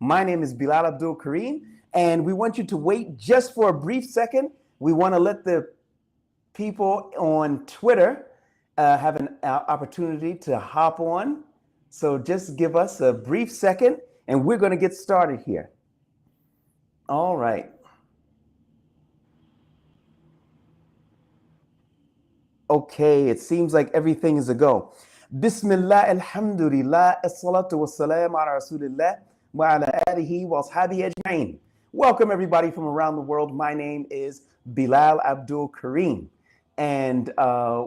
My name is Bilal Abdul Kareem, and we want you to wait just for a brief second. We want to let the people on Twitter have an opportunity to hop on. So just give us a brief second, and we're going to get started here. All right. Okay, it seems like everything is a go. Bismillah, alhamdulillah, as-salatu was-salam ala rasulillah, wa ala alihi wa ashabihi ajma'in. Welcome everybody from around the world. My name is Bilal Abdul Kareem, and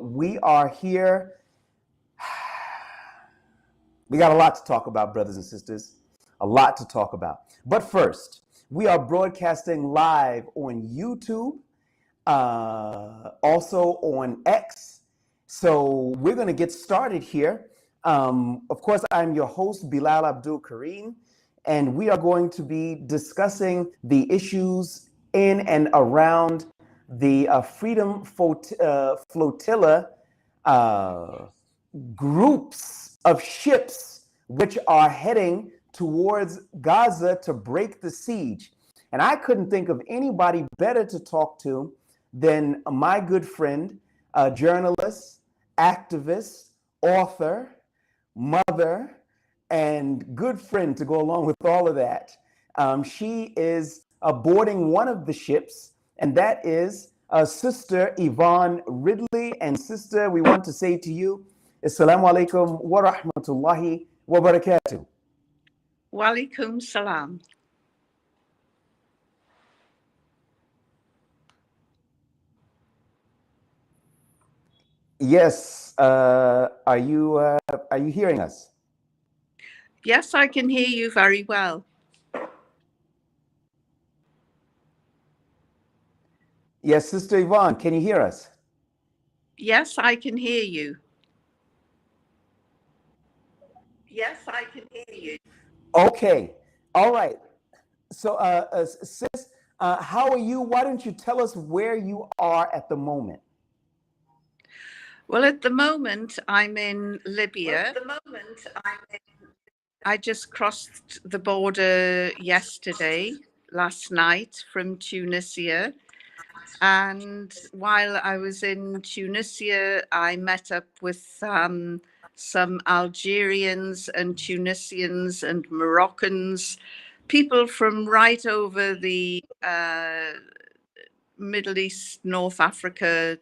we are here. We got a lot to talk about, brothers and sisters, a lot to talk about. But first, we are broadcasting live on YouTube, also on X. So we're going to get started here. Of course, I'm your host, Bilal Abdul Kareem, and we are going to be discussing the issues in and around the Freedom Flotilla groups of ships which are heading towards Gaza to break the siege. And I couldn't think of anybody better to talk to than my good friend, journalist, activist, author, mother, and good friend to go along with all of that. She is boarding one of the ships, and that is Sister Yvonne Ridley. And sister, we want to say to you, Assalamu alaikum wa rahmatullahi wa barakatuh. Wa alaikum salam. Yes, are you hearing us? Yes, I can hear you very well. Yes, Sister Yvonne, can you hear us? Yes, I can hear you. Yes, I can hear you. Okay, all right. So, sis, how are you? Why don't you tell us where you are at the moment? Well, at the moment, I'm in Libya. I just crossed the border last night from Tunisia. And while I was in Tunisia, I met up with some Algerians and Tunisians and Moroccans, people from right over the Middle East, North Africa,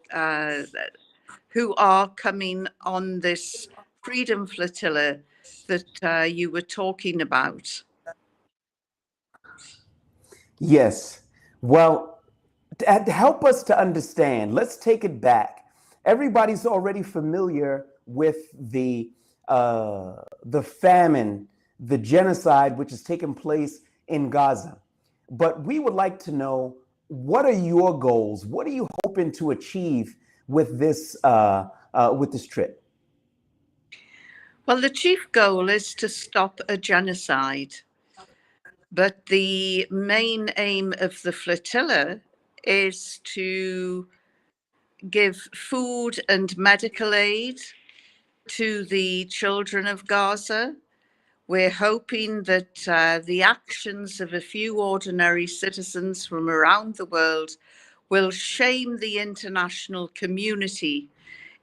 who are coming on this Freedom Flotilla that you were talking about. Yes. Well, to help us to understand, let's take it back. Everybody's already familiar with the famine, the genocide which has taken place in Gaza. But we would like to know, what are your goals? What are you hoping to achieve with this trip? Well, the chief goal is to stop a genocide. But the main aim of the flotilla is to give food and medical aid to the children of Gaza. We're hoping that the actions of a few ordinary citizens from around the world will shame the international community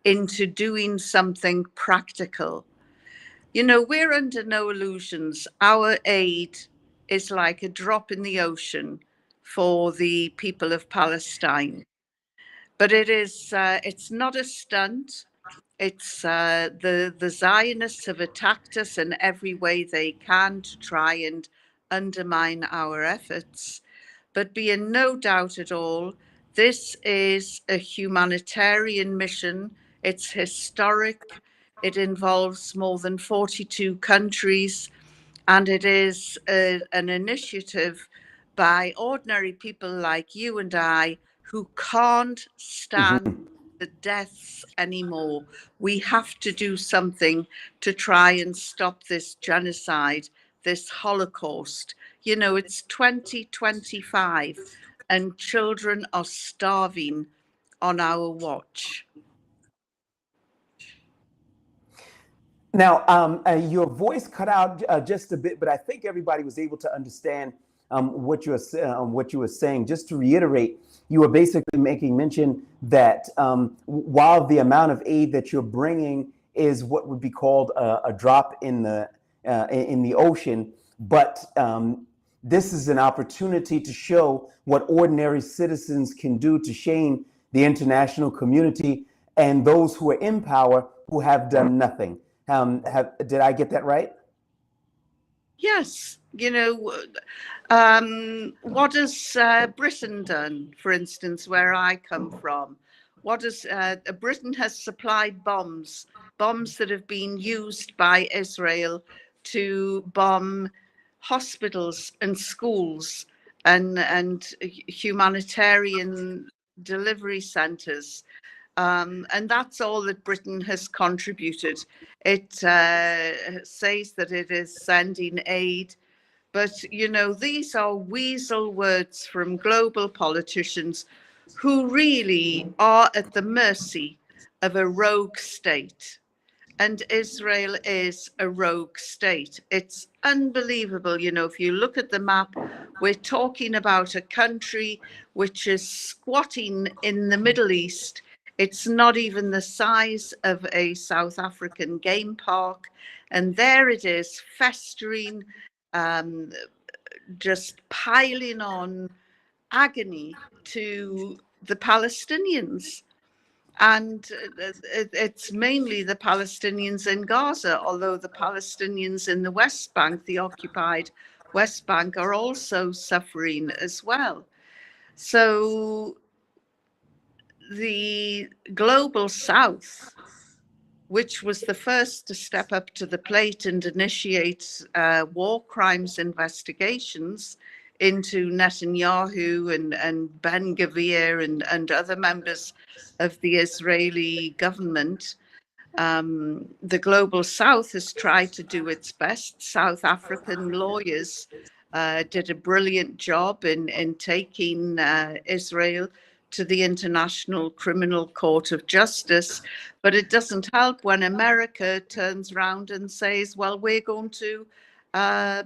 into doing something practical. You know, we're under no illusions. Our aid is like a drop in the ocean for the people of Palestine. But it's not a stunt. It's the Zionists have attacked us in every way they can to try and undermine our efforts. But be in no doubt at all, this is a humanitarian mission. It's historic. It involves more than 42 countries, and it is an initiative by ordinary people like you and I who can't stand the deaths anymore. We have to do something to try and stop this genocide, this Holocaust. You know, it's 2025 and children are starving on our watch. Now, your voice cut out just a bit, but I think everybody was able to understand what you were saying. Just to reiterate, you were basically making mention that while the amount of aid that you're bringing is what would be called a drop in the ocean, but this is an opportunity to show what ordinary citizens can do to shame the international community and those who are in power who have done nothing. Did I get that right? Yes, what has Britain done, for instance, where I come from? What has Britain has supplied bombs that have been used by Israel to bomb hospitals and schools and humanitarian delivery centers. And that's all that Britain has contributed. It says that it is sending aid, but these are weasel words from global politicians who really are at the mercy of a rogue state. And Israel is a rogue state. It's unbelievable. If you look at the map, we're talking about a country which is squatting in the Middle East. It's not even the size of a South African game park. And there it is, festering, just piling on agony to the Palestinians. And it's mainly the Palestinians in Gaza, although the Palestinians in the West Bank, the occupied West Bank, are also suffering as well. So the global South, which was the first to step up to the plate and initiate war crimes investigations into Netanyahu and Ben Gvir and other members of the Israeli government, the global South has tried to do its best. South African lawyers did a brilliant job in taking Israel to the International Criminal Court of Justice, but it doesn't help when America turns around and says, well, we're going to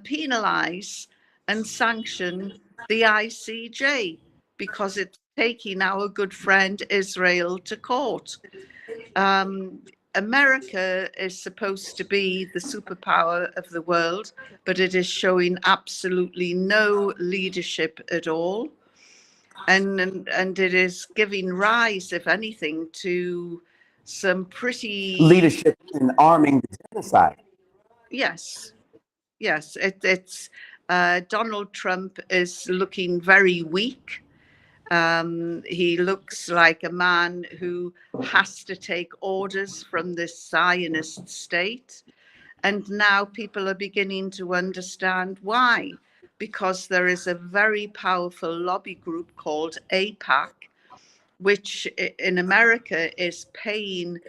penalize and sanction the ICJ because it's taking our good friend Israel to court. America is supposed to be the superpower of the world, but it is showing absolutely no leadership at all. And it is giving rise, if anything, to some pretty Leadership in arming the genocide. yes. It's Donald Trump is looking very weak. He looks like a man who has to take orders from this Zionist state. And now people are beginning to understand why. Because there is a very powerful lobby group called AIPAC, which in America is paying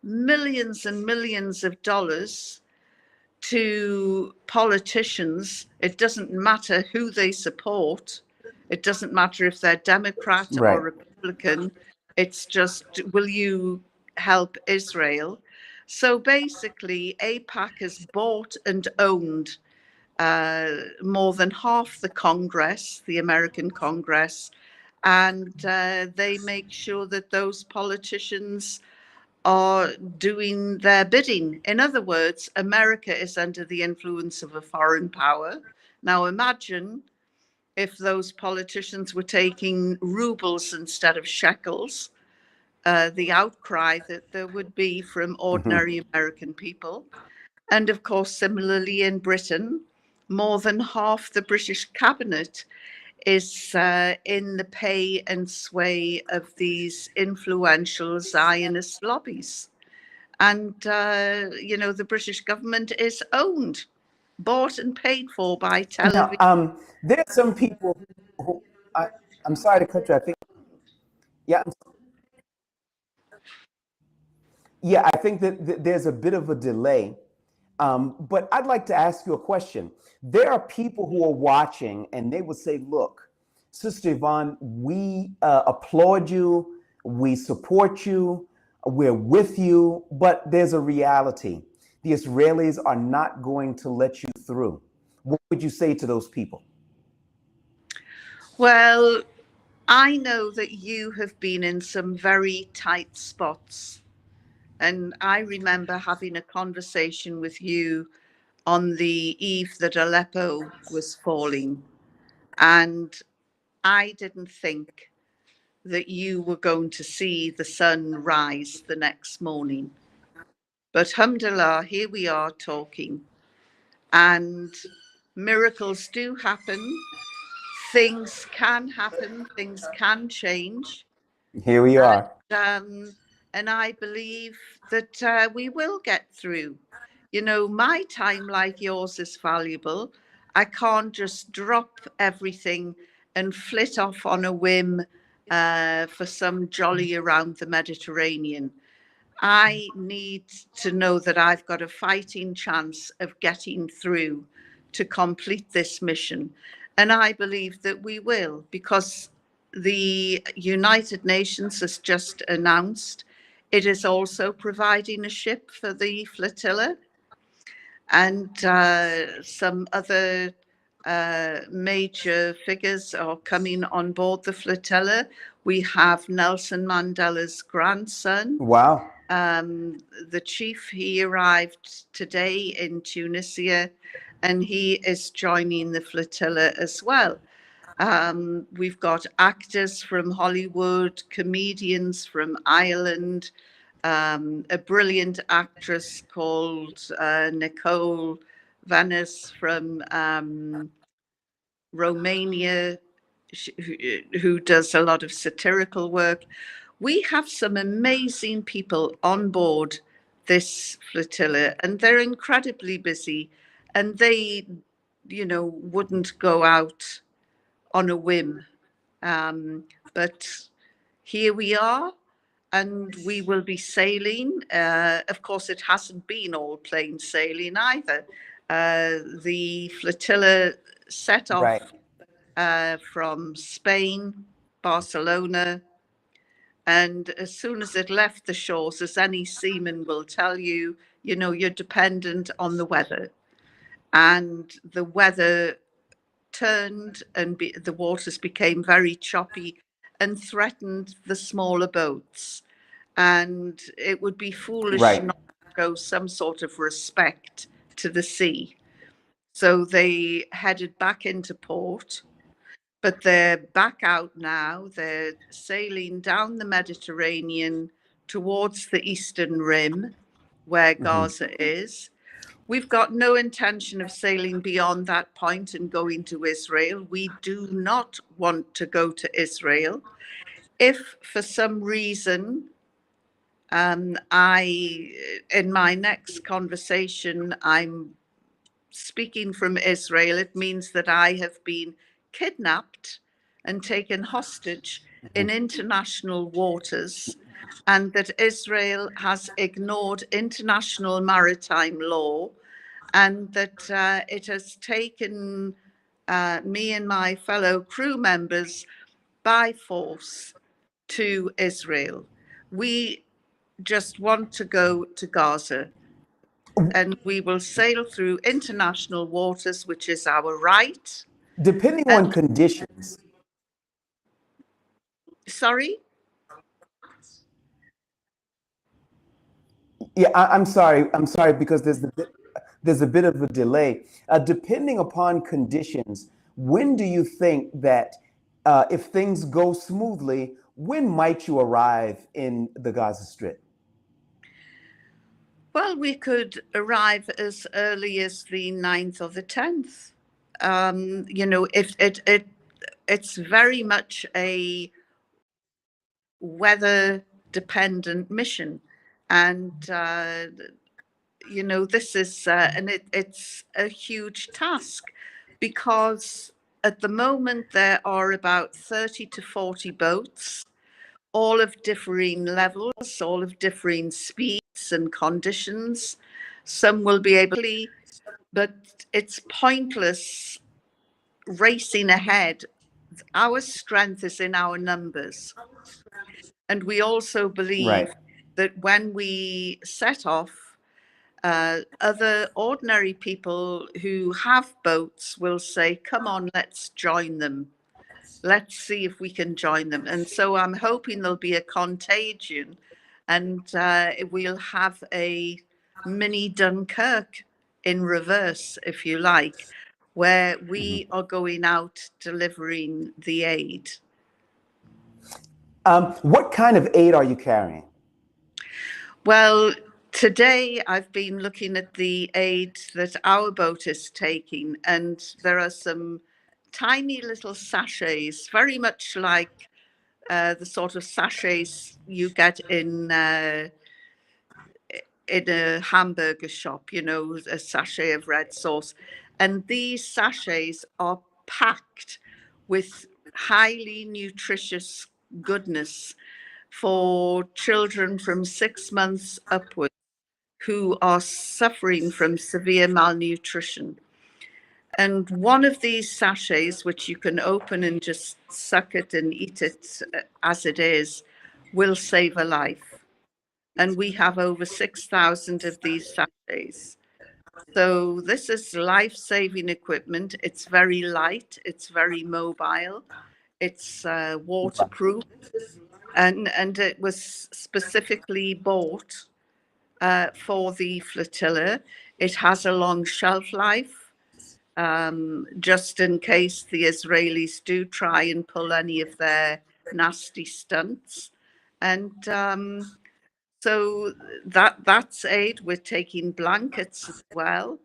millions and millions of dollars to politicians. It doesn't matter who they support. It doesn't matter if they're Democrat or Right. Republican. It's just, will you help Israel? So basically, AIPAC has bought and owned more than half the Congress, the American Congress, and they make sure that those politicians are doing their bidding. In other words, America is under the influence of a foreign power. Now imagine if those politicians were taking rubles instead of shekels, the outcry that there would be from ordinary American people. And of course, similarly in Britain, more than half the British cabinet is in the pay and sway of these influential Zionist lobbies. And, the British government is owned, bought and paid for by Now, television. there are some people who, I'm sorry to cut you. I think, yeah, yeah, I think that there's a bit of a delay. But I'd like to ask you a question. There are people who are watching and they would say, look, Sister Yvonne, we applaud you, we support you, we're with you, but there's a reality. the Israelis are not going to let you through. What would you say to those people? Well, I know that you have been in some very tight spots. And I remember having a conversation with you on the eve that Aleppo was falling. And I didn't think that you were going to see the sun rise the next morning. But alhamdulillah, here we are talking. And miracles do happen. Things can happen. Things can change. Here we are. And I believe that we will get through. You know, my time, like yours, is valuable. I can't just drop everything and flit off on a whim for some jolly around the Mediterranean. I need to know that I've got a fighting chance of getting through to complete this mission. And I believe that we will, because the United Nations has just announced it is also providing a ship for the flotilla, and some other major figures are coming on board the flotilla. We have Nelson Mandela's grandson. Wow. The chief, he arrived today in Tunisia, and he is joining the flotilla as well. We've got actors from Hollywood, comedians from Ireland, a brilliant actress called Nicole Vanes from Romania, who does a lot of satirical work. We have some amazing people on board this flotilla, and they're incredibly busy, and they, you know, wouldn't go out on a whim. But here we are, and we will be sailing. Of course, it hasn't been all plain sailing either. The flotilla set off from Spain, Barcelona, and as soon as it left the shores, as any seaman will tell you, you know, you're dependent on the weather. And the weather turned, and the waters became very choppy and threatened the smaller boats. And it would be foolish not to show some sort of respect to the sea. So they headed back into port, but they're back out now. They're sailing down the Mediterranean towards the Eastern Rim, where Gaza is. We've got no intention of sailing beyond that point and going to Israel. We do not want to go to Israel. If for some reason in my next conversation, I'm speaking from Israel, it means that I have been kidnapped and taken hostage in international waters, and that Israel has ignored international maritime law, and that it has taken me and my fellow crew members by force to Israel. We just want to go to Gaza, and we will sail through international waters, which is our right. Depending on conditions. Sorry? Yeah, I'm sorry. I'm sorry because there's a bit of a delay. Depending upon conditions, when do you think that if things go smoothly, when might you arrive in the Gaza Strip? Well, we could arrive as early as the 9th or the 10th. You know, if it's very much a weather dependent mission, and you know, this is and it's a huge task, because at the moment there are about 30 to 40 boats, all of differing levels, all of differing speeds and conditions. Some will be able to, but it's pointless racing ahead. Our strength is in our numbers. And we also believe that when we set off, Other ordinary people who have boats will say, come on, let's join them. Let's see if we can join them. And so I'm hoping there'll be a contagion, and we'll have a mini Dunkirk in reverse, if you like, where we are going out delivering the aid. What kind of aid are you carrying? Well, today I've been looking at the aid that our boat is taking, and there are some tiny little sachets, very much like the sort of sachets you get in a hamburger shop, you know, a sachet of red sauce. And these sachets are packed with highly nutritious goodness for children from 6 months upwards who are suffering from severe malnutrition. And one of these sachets, which you can open and just suck it and eat it as it is, will save a life. And we have over 6,000 of these sachets. So this is life-saving equipment. It's very light, it's very mobile, it's waterproof, and it was specifically bought for the flotilla. It has a long shelf life, just in case the Israelis do try and pull any of their nasty stunts. And so that's aid. We're taking blankets as well.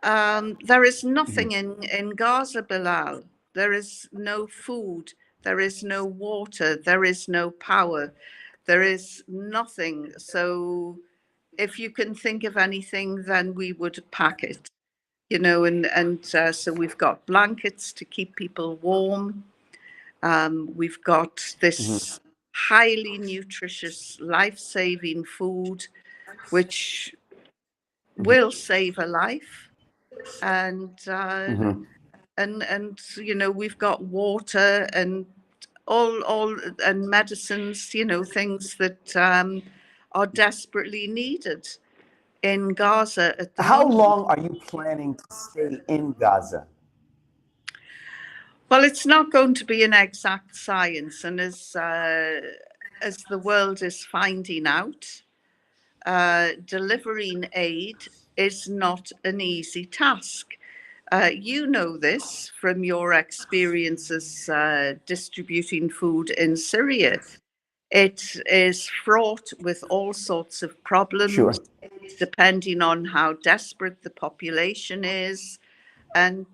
There is nothing in Gaza, Bilal. There is no food. There is no water. There is no power. There is nothing. So if you can think of anything, then we would pack it, you know, and so we've got blankets to keep people warm. We've got this highly nutritious, life-saving food, which will save a life. And you know, we've got water and all and medicines, you know, things that are desperately needed in Gaza at the How moment. long are you planning to stay in Gaza? Well, it's not going to be an exact science, and as the world is finding out, delivering aid is not an easy task. You know this from your experiences distributing food in Syria. It is fraught with all sorts of problems, Sure. depending on how desperate the population is. And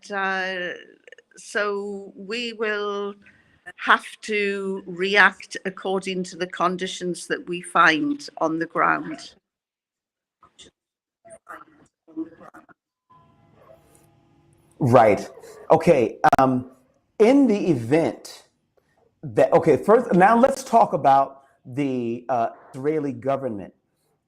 so we will have to react according to the conditions that we find on the ground. Right. Okay. In the event that, okay, first, now let's talk about the Israeli government.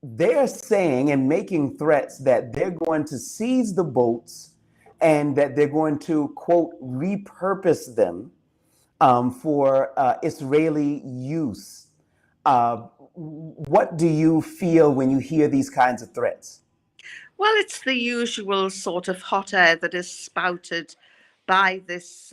They're saying and making threats that they're going to seize the boats and that they're going to, quote, repurpose them for Israeli use. What do you feel when you hear these kinds of threats? Well, it's the usual sort of hot air that is spouted by this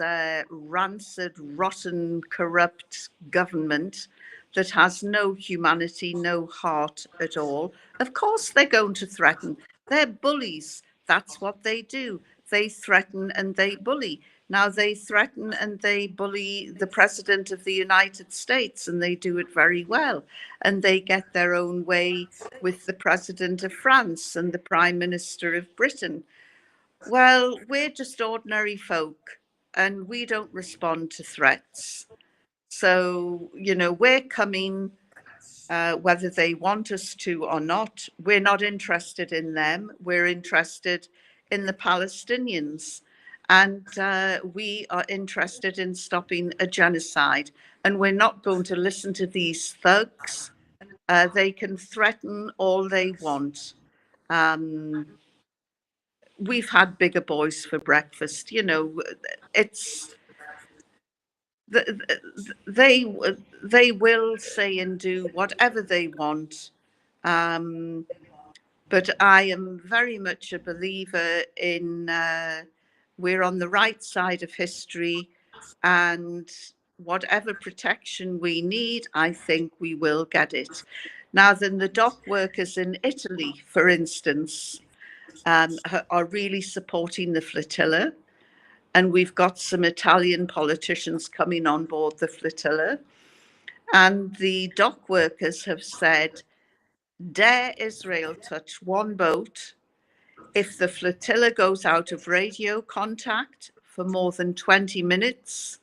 rancid, rotten, corrupt government that has no humanity, no heart at all. Of course, they're going to threaten. They're bullies. That's what they do. They threaten and they bully. Now, they threaten and they bully the President of the United States, and they do it very well. And they get their own way with the President of France and the Prime Minister of Britain. Well, we're just ordinary folk, and we don't respond to threats. So, you know, we're coming whether they want us to or not. We're not interested in them. We're interested in the Palestinians. And we are interested in stopping a genocide. And we're not going to listen to these thugs. They can threaten all they want. We've had bigger boys for breakfast. You know, it's they will say and do whatever they want. Um, But I am very much a believer in we're on the right side of history, and whatever protection we need, I think we will get it. Now, then, the dock workers in Italy, for instance, are really supporting the flotilla. And we've got some Italian politicians coming on board the flotilla. And the dock workers have said, dare Israel touch one boat, if the flotilla goes out of radio contact for more than 20 minutes,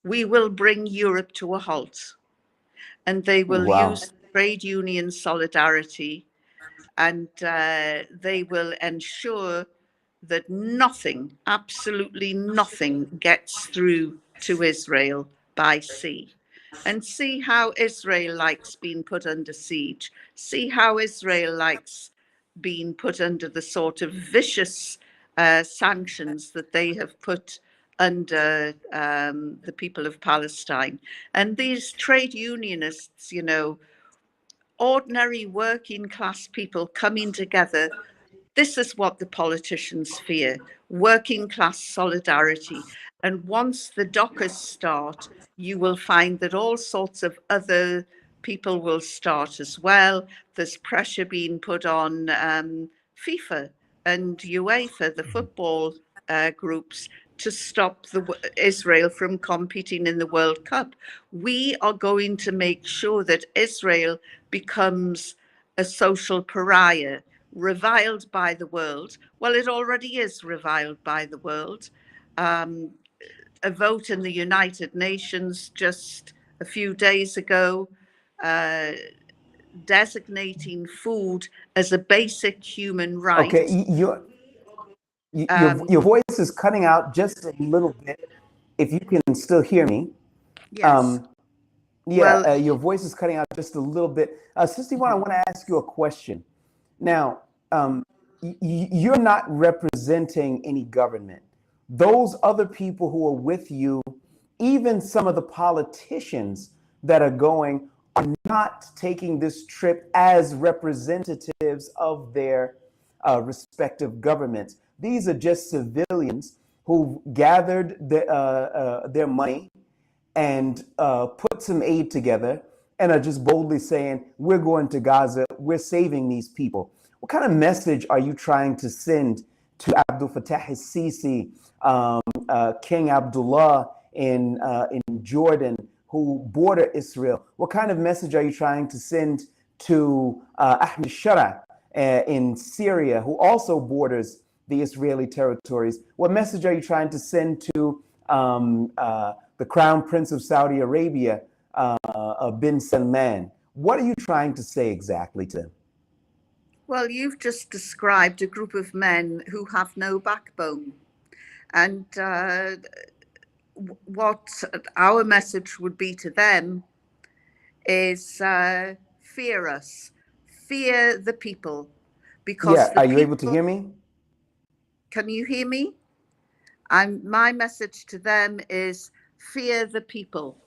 we will bring Europe to a halt. And they will Wow. use trade union solidarity, and they will ensure that nothing, absolutely nothing, gets through to Israel by sea. And see how Israel likes being put under siege. See how Israel likes being put under the sort of vicious sanctions that they have put under the people of Palestine. And these trade unionists, you know, ordinary working class people coming together, this is what the politicians fear: working class solidarity. And once the dockers start, you will find that all sorts of other people will start as well. There's pressure being put on FIFA and UEFA, the football groups, to stop Israel from competing in the World Cup. We are going to make sure that Israel becomes a social pariah, reviled by the world. Well, it already is reviled by the world. A vote in the United Nations just a few days ago designating food as a basic human Okay, right. your voice is cutting out just a little bit. If you can still hear me. Yes. Yeah, Well, your voice is cutting out just a little bit. Sister Yvonne, I want to ask you a question. Now, you're not representing any government. Those other people who are with you, even some of the politicians that are going, are not taking this trip as representatives of their respective governments. These are just civilians who gathered their money and put some aid together and are just boldly saying, we're going to Gaza, we're saving these people. What kind of message are you trying to send to Abdul Fattah al-Sisi, King Abdullah in Jordan, who border Israel? What kind of message are you trying to send to Ahmed Shara in Syria, who also borders the Israeli territories? What message are you trying to send to the Crown Prince of Saudi Arabia, bin Salman? What are you trying to say exactly to them? well, you've just described a group of men who have no backbone. And what our message would be to them is fear us, fear the people, because Yeah, the are you able to people, hear me? can you hear me? My message to them is fear the people,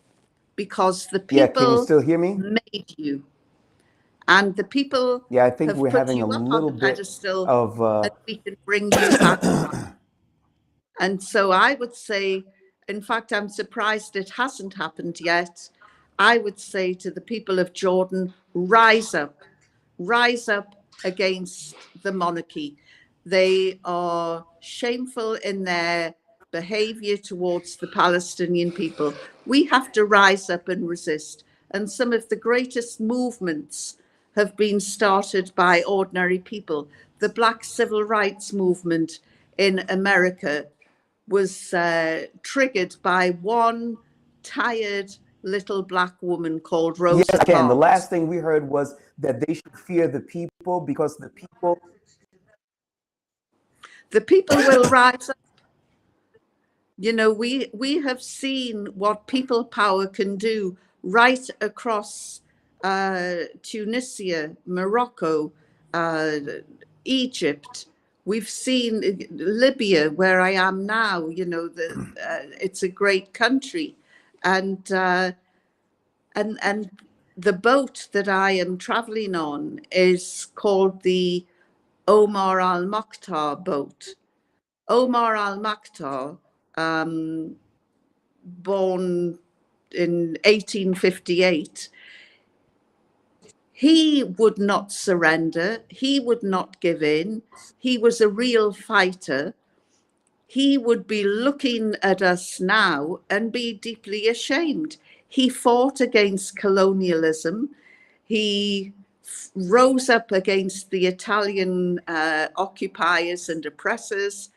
because the Yeah, can you people still hear me? made you, and the people Yeah, I think have we're put having a you up on little the bit pedestal, of and we can bring you back down. And so I would say, in fact, I'm surprised it hasn't happened yet. I would say to the people of Jordan, rise up against the monarchy. They are shameful in their behavior towards the Palestinian people. We have to rise up and resist. And some of the greatest movements have been started by ordinary people. The Black Civil Rights Movement in America was triggered by one tired little Black woman called yes, Rosa I can. The Parks. last thing we heard was that they should fear the people because the people. The people will rise up. You know, we have seen what people power can do right across Tunisia, Morocco, Egypt. We've seen Libya, where I am now. You know, it's a great country, and and the boat that I am traveling on is called the Omar al-Mukhtar boat. Omar al-Mukhtar, born in 1858, he would not surrender. He would not give in. He was a real fighter. He would be looking at us now and be deeply ashamed. He fought against colonialism. He rose up against the Italian occupiers and oppressors.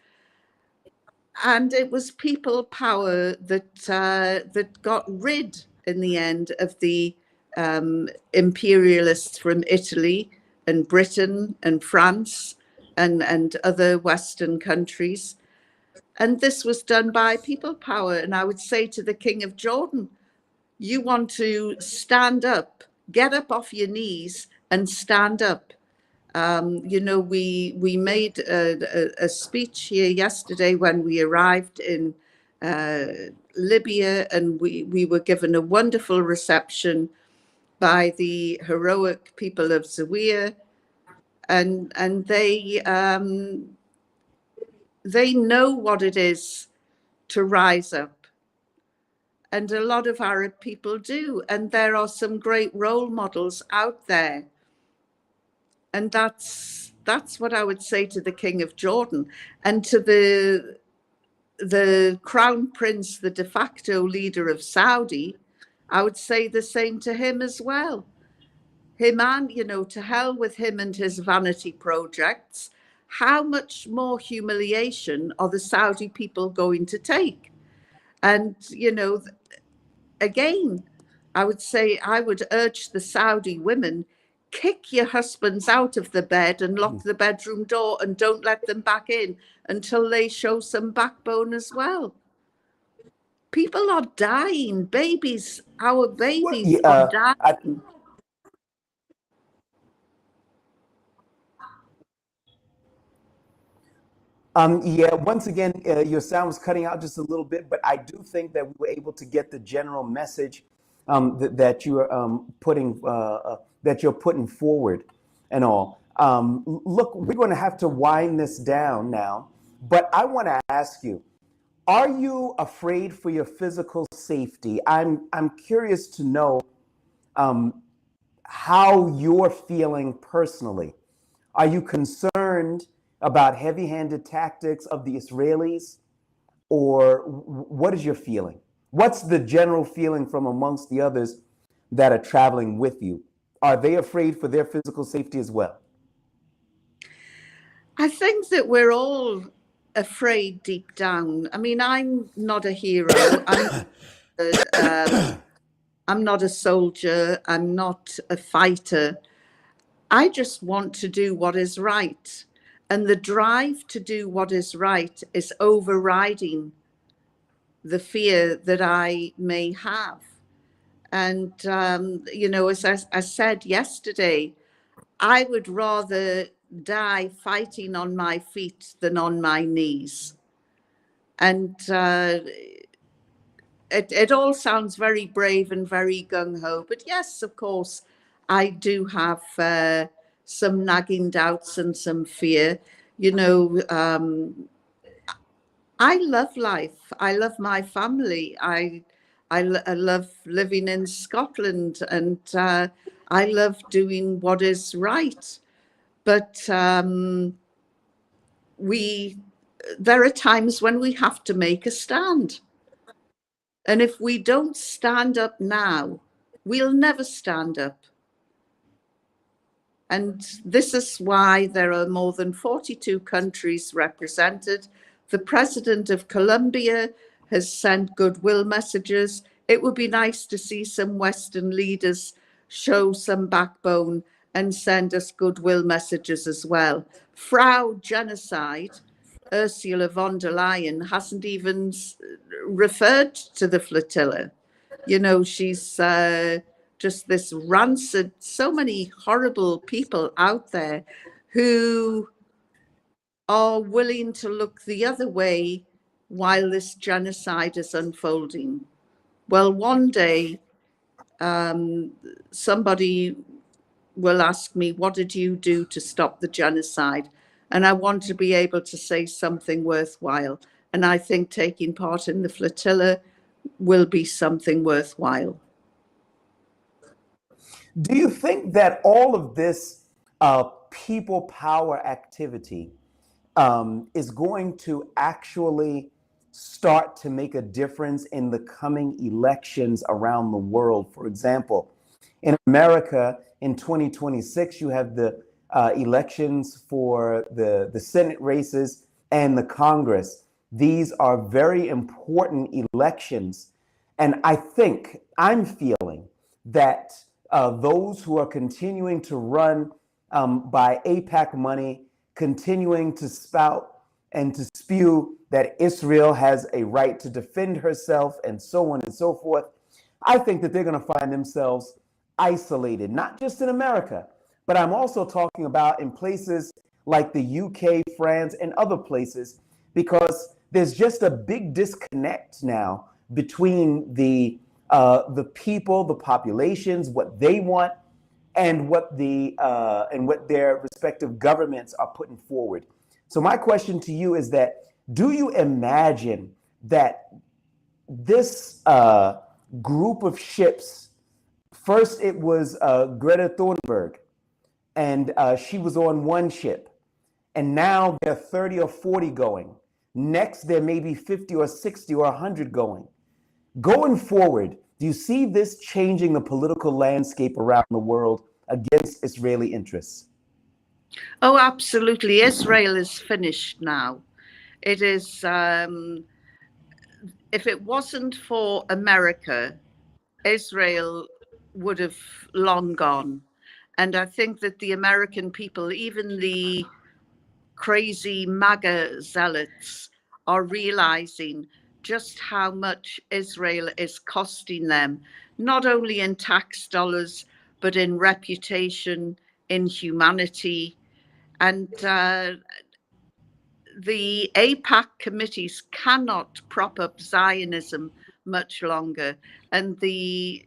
And it was people power that got rid, in the end, of the imperialists from Italy and Britain and France and other Western countries. And this was done by people power. And I would say to the King of Jordan, you want to stand up, get up off your knees and stand up. We made a speech here yesterday when we arrived in Libya, and we were given a wonderful reception by the heroic people of Zawiya, and they know what it is to rise up. And a lot of Arab people do. And there are some great role models out there. And that's what I would say to the King of Jordan, and to the Crown Prince, the de facto leader of Saudi. I would say the same to him as well. Him, and, to hell with him and his vanity projects. How much more humiliation are the Saudi people going to take? And, again, I would urge the Saudi women, kick your husbands out of the bed and lock the bedroom door and don't let them back in until they show some backbone as well. People are dying. Babies, our babies are dying. Once again, your sound was cutting out just a little bit, but I do think that we were able to get the general message that you're putting forward and all. Look, we're going to have to wind this down now, but I want to ask you, are you afraid for your physical safety? I'm curious to know how you're feeling personally. Are you concerned about heavy-handed tactics of the Israelis, or what is your feeling? What's the general feeling from amongst the others that are traveling with you? Are they afraid for their physical safety as well? I think that we're all afraid deep down. I mean, I'm not a hero. I'm not a soldier. I'm not a fighter. I just want to do what is right. And the drive to do what is right is overriding the fear that I may have. And, as I said yesterday, I would rather die fighting on my feet than on my knees. And it all sounds very brave and very gung-ho. But yes, of course, I do have some nagging doubts and some fear. I love life. I love my family. I love living in Scotland, and I love doing what is right. But there are times when we have to make a stand. And if we don't stand up now, we'll never stand up. And this is why there are more than 42 countries represented. The president of Colombia has sent goodwill messages. It would be nice to see some Western leaders show some backbone and send us goodwill messages as well. Frau Genocide, Ursula von der Leyen, hasn't even referred to the flotilla. She's just this rancid, so many horrible people out there who are willing to look the other way while this genocide is unfolding. Well, one day somebody will ask me, what did you do to stop the genocide? And I want to be able to say something worthwhile. And I think taking part in the flotilla will be something worthwhile. Do you think that all of this people power activity is going to actually start to make a difference in the coming elections around the world? For example, in America in 2026, you have the elections for the Senate races and the Congress. These are very important elections. And I'm feeling that those who are continuing to run by AIPAC money, continuing to spout and to spew that Israel has a right to defend herself and so on and so forth, I think that they're going to find themselves isolated, not just in America, but I'm also talking about in places like the UK, France, and other places, because there's just a big disconnect now between the people, the populations, what they want, and what their respective governments are putting forward. So my question to you is that, do you imagine that this group of ships, first it was Greta Thunberg, and she was on one ship, and now there are 30 or 40 going. Next, there may be 50 or 60 or 100 going. Going forward, do you see this changing the political landscape around the world against Israeli interests? Oh, absolutely. Israel is finished now. It is, if it wasn't for America, Israel would have long gone. And I think that the American people, even the crazy MAGA zealots, are realizing just how much Israel is costing them, not only in tax dollars, but in reputation, in humanity. And the AIPAC committees cannot prop up Zionism much longer. And the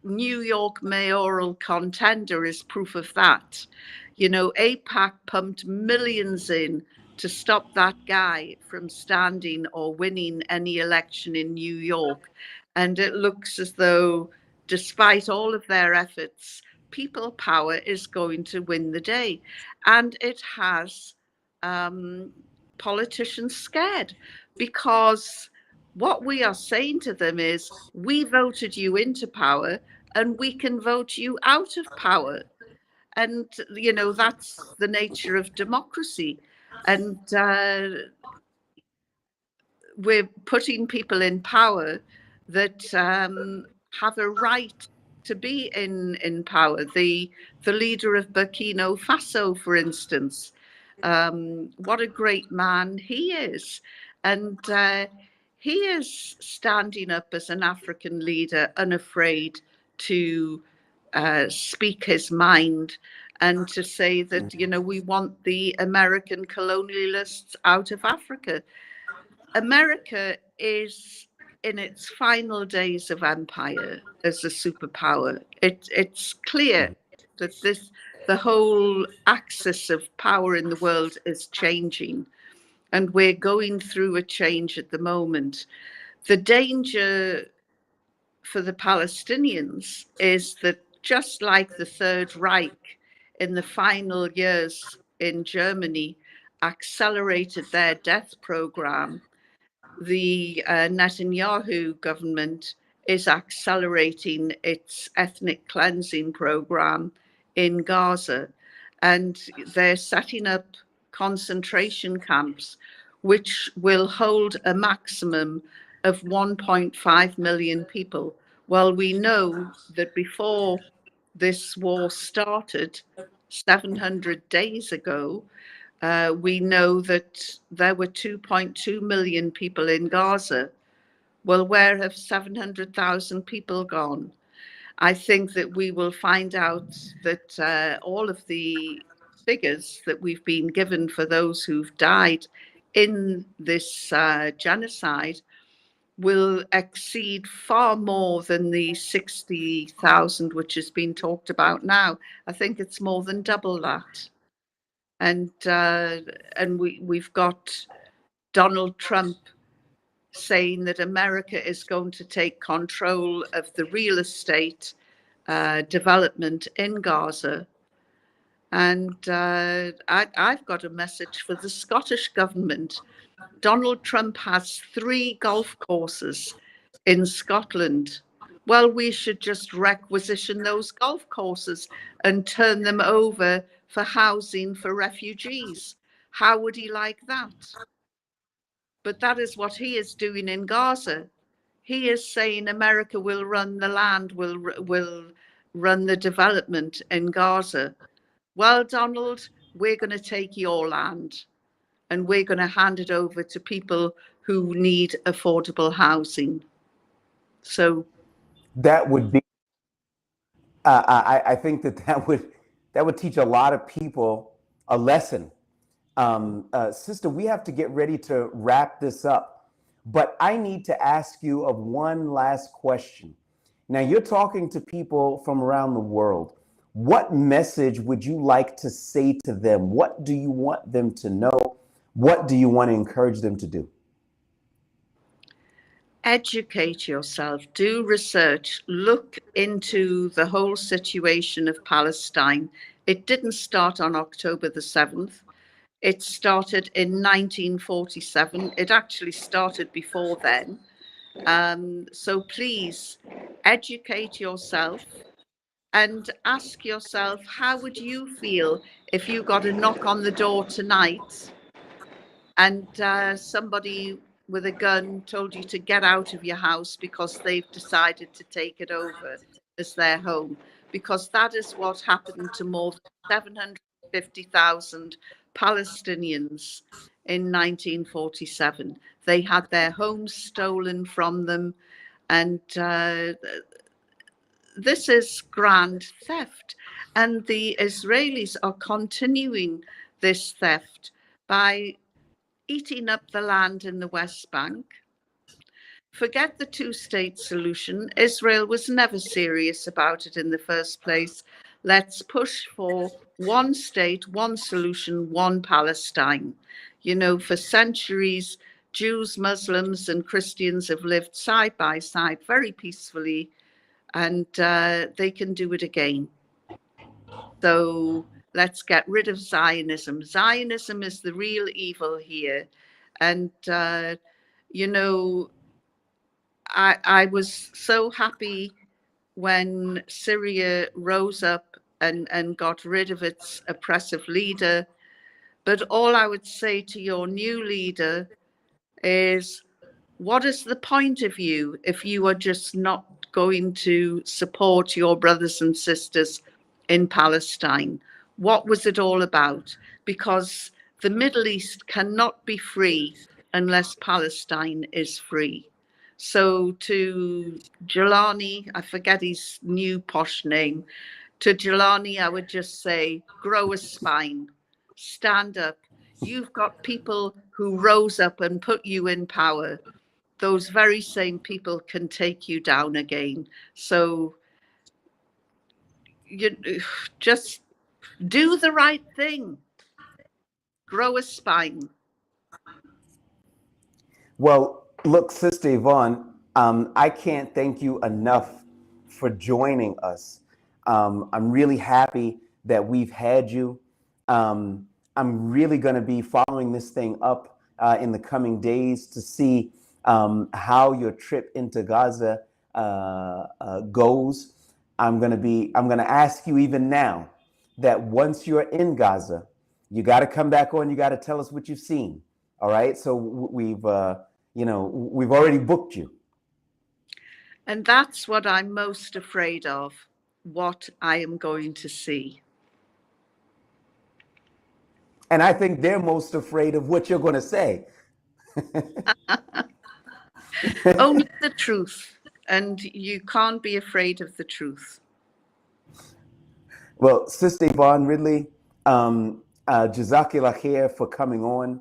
New York mayoral contender is proof of that. You know, AIPAC pumped millions in to stop that guy from standing or winning any election in New York. And it looks as though, despite all of their efforts, people power is going to win the day. And it has politicians scared, because what we are saying to them is, we voted you into power and we can vote you out of power. And, you know, that's the nature of democracy. And we're putting people in power that have a right to be in power. The leader of Burkina Faso, for instance, what a great man he is. And he is standing up as an African leader, unafraid to speak his mind and to say that, you know, we want the American colonialists out of Africa. America is in its final days of empire as a superpower. It's clear that the whole axis of power in the world is changing, and we're going through a change at the moment. The danger for the Palestinians is that, just like the Third Reich in the final years in Germany accelerated their death program, the Netanyahu government is accelerating its ethnic cleansing program in Gaza. And they're setting up concentration camps, which will hold a maximum of 1.5 million people. Well, we know that before this war started, 700 days ago, we know that there were 2.2 million people in Gaza. Well, where have 700,000 people gone? I think that we will find out that all of the figures that we've been given for those who've died in this genocide will exceed far more than the 60,000 which has been talked about now. I think it's more than double that. And we've got Donald Trump saying that America is going to take control of the real estate development in Gaza. And I've got a message for the Scottish government. Donald Trump has 3 golf courses in Scotland. Well, we should just requisition those golf courses and turn them over for housing for refugees. How would he like that? But that is what he is doing in Gaza. He is saying America will run the land, will run the development in Gaza. Well, Donald, we're going to take your land and we're going to hand it over to people who need affordable housing. So that would be, I think that would teach a lot of people a lesson. Sister, we have to get ready to wrap this up, but I need to ask you of one last question. Now, you're talking to people from around the world. What message would you like to say to them? What do you want them to know? What do you want to encourage them to do? Educate yourself, do research, look into the whole situation of Palestine. It didn't start on October the 7th. It started in 1947. It actually started before then. So please educate yourself and ask yourself, how would you feel if you got a knock on the door tonight and somebody with a gun told you to get out of your house because they've decided to take it over as their home? Because that is what happened to more than 750,000 Palestinians in 1947. They had their homes stolen from them, and this is grand theft. And the Israelis are continuing this theft by eating up the land in the West Bank. Forget the 2-state solution. Israel was never serious about it in the first place. Let's push for 1 state, 1 solution, 1 Palestine. You know, for centuries, Jews, Muslims, and Christians have lived side by side very peacefully, and they can do it again. So let's get rid of Zionism. Zionism is the real evil here. And, you know, I was so happy when Syria rose up and got rid of its oppressive leader. But all I would say to your new leader is, what is the point of you if you are just not going to support your brothers and sisters in Palestine? What was it all about? Because the Middle East cannot be free unless Palestine is free. So to Jelani, I forget his new posh name, to Jelani, I would just say, grow a spine, stand up. You've got people who rose up and put you in power. Those very same people can take you down again. So you just do the right thing. Grow a spine. Well, look, Sister Yvonne, I can't thank you enough for joining us. I'm really happy that we've had you. I'm really going to be following this thing up in the coming days to see how your trip into Gaza goes. I'm going to ask you even now that once you're in Gaza, you got to come back on. You got to tell us what you've seen. All right. So we've already booked you. And that's what I'm most afraid of, what I am going to see. And I think they're most afraid of what you're going to say. Only the truth. And you can't be afraid of the truth. Well, Sister Yvonne Ridley, Jazakillah khair for coming on.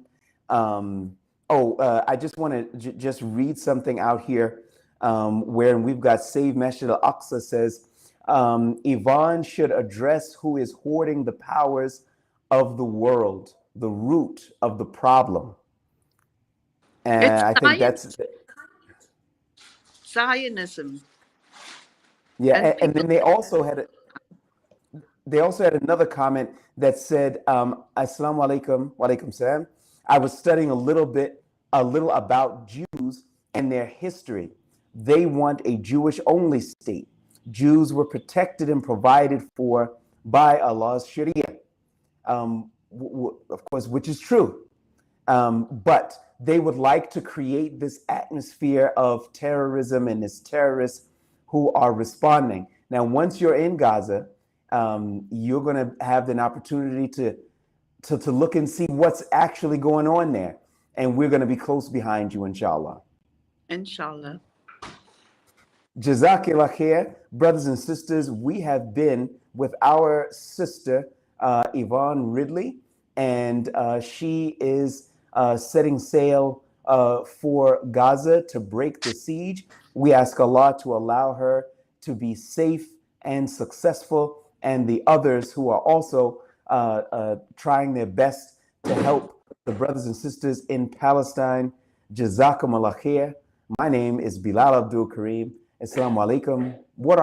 I just want to just read something out here where we've got Save Masjid al-Aqsa says, Yvonne should address who is hoarding the powers of the world, the root of the problem. And It's I think that's, Zionism. yeah. And And people, then they also had another comment that said, Assalamu alaikum, wa alaikum salam. I was studying a little about Jews and their history. They want a Jewish only state. Jews were protected and provided for by Allah's Sharia, of course, which is true. But they would like to create this atmosphere of terrorism and these terrorists who are responding. Now, once you're in Gaza, you're going to have an opportunity to look and see what's actually going on there. And we're going to be close behind you, inshallah. inshallah. Jazakillah khair, brothers and sisters. We have been with our sister, Yvonne Ridley, and she is setting sail for Gaza to break the siege. We ask Allah to allow her to be safe and successful, and the others who are also trying their best to help the brothers and sisters in Palestine. Jazakumullah khair. My name is Bilal Abdul Kareem. Assalamu alaikum wa